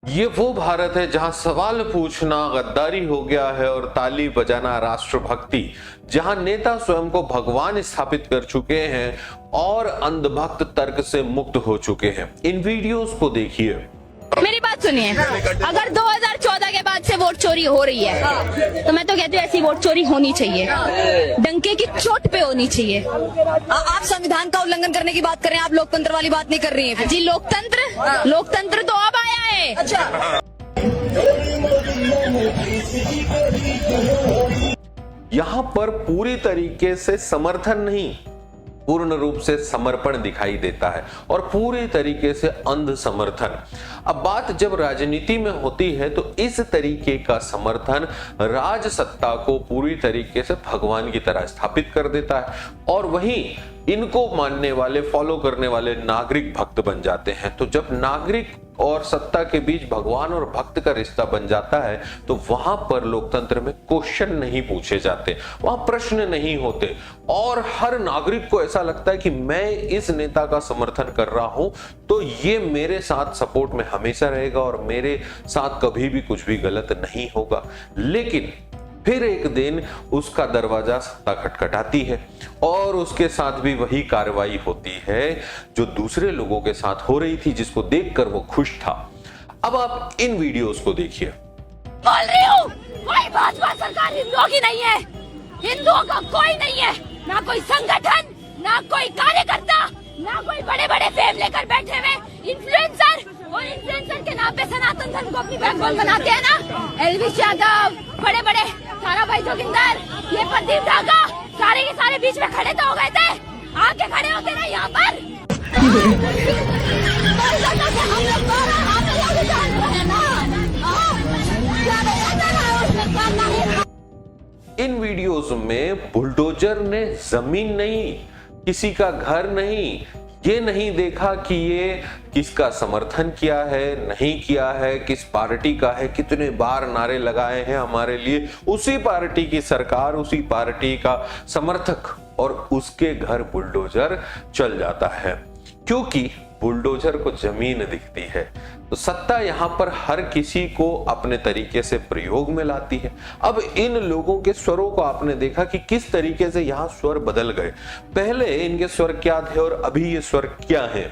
ये वो भारत है जहां सवाल पूछना गद्दारी हो गया है और ताली बजाना राष्ट्रभक्ति, जहां नेता स्वयं को भगवान स्थापित कर चुके हैं और अंधभक्त तर्क से मुक्त हो चुके हैं। इन वीडियोस को देखिए। मेरी बात सुनिए, अगर 2014 के बाद से वोट चोरी हो रही है तो मैं तो कहती हूँ ऐसी वोट चोरी होनी चाहिए, डंके की चोट पे होनी चाहिए। आप संविधान का उल्लंघन करने की बात कर रहे हैं, आप लोकतंत्र वाली बात नहीं कर रही हैं। जी लोकतंत्र तो अब आया है। अच्छा, यहां पर पूरी तरीके से समर्थन नहीं, पूर्ण रूप से समर्पण दिखाई देता है और पूरी तरीके से अंध समर्थन। अब बात जब राजनीति में होती है तो इस तरीके का समर्थन राज सत्ता को पूरी तरीके से भगवान की तरह स्थापित कर देता है और वहीं इनको मानने वाले, फॉलो करने वाले नागरिक भक्त बन जाते हैं। तो जब नागरिक और सत्ता के बीच भगवान और भक्त का रिश्ता बन जाता है तो वहां पर लोकतंत्र में क्वेश्चन नहीं पूछे जाते, वहां प्रश्न नहीं होते और हर नागरिक को ऐसा लगता है कि मैं इस नेता का समर्थन कर रहा हूं तो ये मेरे साथ सपोर्ट में हमेशा रहेगा और मेरे साथ कभी भी कुछ भी गलत नहीं होगा। लेकिन फिर एक दिन उसका दरवाजा सत्ता खटखटाती है और उसके साथ भी वही कार्रवाई होती है जो दूसरे लोगों के साथ हो रही थी, जिसको देखकर वो खुश था। अब आप इन वीडियोस को देखिए। बोल रही हूँ, कोई भाजपा सरकार हिंदुओं की नहीं है, हिंदुओं का कोई नहीं है, ना कोई संगठन, ना कोई कार्यकर्ता, ना कोई बड़े बड़े फेम लेकर बैठे हुए इन्फ्लुएंसर, और इन्फ्लुएंसर के नाम पे सनातन धर्म को अपनी बैकबोन बनाते हैं ना। एलविश यादव, बड़े बड़े तारा भाई जोगिंदर, ये प्रदीप ढाका, सारे के सारे बीच में खड़े तो हो गए थे, आके खड़े होते ना यहाँ पर। इन वीडियोस में बुलडोजर ने जमीन नहीं, किसी का घर नहीं, ये नहीं देखा कि ये किसका समर्थन किया है, नहीं किया है, किस पार्टी का है, कितने बार नारे लगाए हैं हमारे लिए, उसी पार्टी की सरकार, उसी पार्टी का समर्थक, और उसके घर बुलडोजर चल जाता है क्योंकि बुलडोजर को जमीन दिखती है। तो सत्ता यहां पर हर किसी को अपने तरीके से प्रयोग में लाती है। अब इन लोगों के स्वरों को आपने देखा कि किस तरीके से यहां स्वर बदल गए। पहले इनके स्वर क्या थे और अभी ये स्वर क्या है।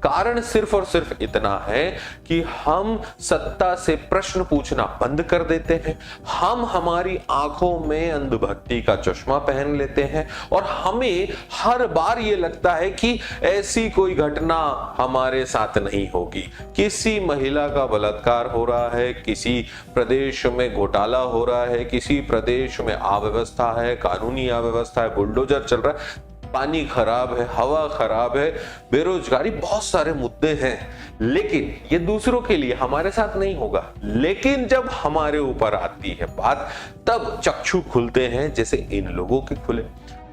कारण सिर्फ और सिर्फ इतना है कि हम सत्ता से प्रश्न पूछना बंद कर देते हैं, हम हमारी आंखों में अंधभक्ति का चश्मा पहन लेते हैं और हमें हर बार ये लगता है कि ऐसी कोई घटना हमारे साथ नहीं होगी। किसी महिला का बलात्कार हो रहा है, किसी प्रदेश में घोटाला हो रहा है, किसी प्रदेश में अव्यवस्था है, कानूनी अव्यवस्था है, बुलडोजर चल रहा है, पानी खराब है, हवा खराब है, बेरोजगारी, बहुत सारे मुद्दे हैं। लेकिन ये दूसरों के लिए, हमारे साथ नहीं होगा। लेकिन जब हमारे ऊपर आती है बात, तब चक्षु खुलते हैं जैसे इन लोगों के खुले।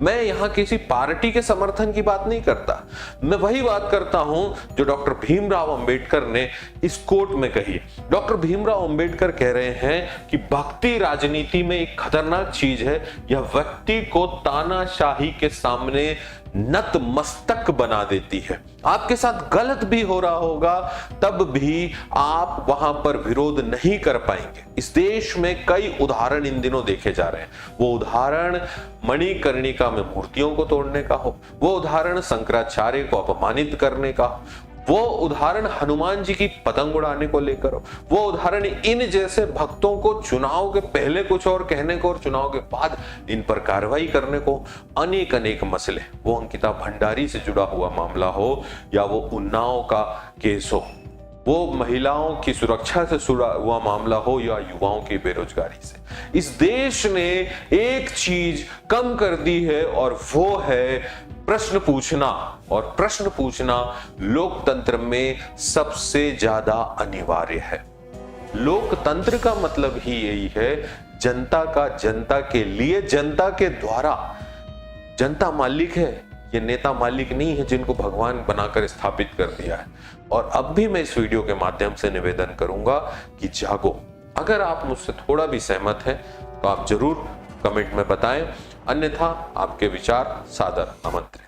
मैं यहां किसी पार्टी के समर्थन की बात नहीं करता, मैं वही बात करता हूं जो डॉक्टर भीमराव अंबेडकर ने इस कोट में कही। डॉक्टर भीमराव अंबेडकर कह रहे हैं कि भक्ति राजनीति में एक खतरनाक चीज है, यह व्यक्ति को तानाशाही के सामने नतमस्तक बना देती है। आपके साथ गलत भी हो रहा होगा तब भी आप वहां पर विरोध नहीं कर पाएंगे। इस देश में कई उदाहरण इन दिनों देखे जा रहे हैं। वो उदाहरण मणिकर्णिका में मूर्तियों को तोड़ने का हो, वो उदाहरण शंकराचार्य को अपमानित करने का हो, वो उदाहरण हनुमान जी की पतंग उड़ाने को लेकर हो, वो उदाहरण इन जैसे भक्तों को चुनाव के पहले कुछ और कहने को और चुनाव के बाद इन पर कार्रवाई करने को, अनेक अनेक मसले, वो अंकिता भंडारी से जुड़ा हुआ मामला हो या वो उन्नाव का केस हो, वो महिलाओं की सुरक्षा से जुड़ा हुआ मामला हो या युवाओं की बेरोजगारी से। इस देश ने एक चीज कम कर दी है और वो है प्रश्न पूछना, और प्रश्न पूछना लोकतंत्र में सबसे ज्यादा अनिवार्य है। लोकतंत्र का मतलब ही यही है, जनता का जनता के लिए, जनता के द्वारा। जनता मालिक है, ये नेता मालिक नहीं है जिनको भगवान बनाकर स्थापित कर दिया है। और अब भी मैं इस वीडियो के माध्यम से निवेदन करूंगा कि जागो। अगर आप मुझसे थोड़ा भी सहमत हैं तो आप जरूर कमेंट में बताएं, अन्यथा आपके विचार सादर आमंत्रित।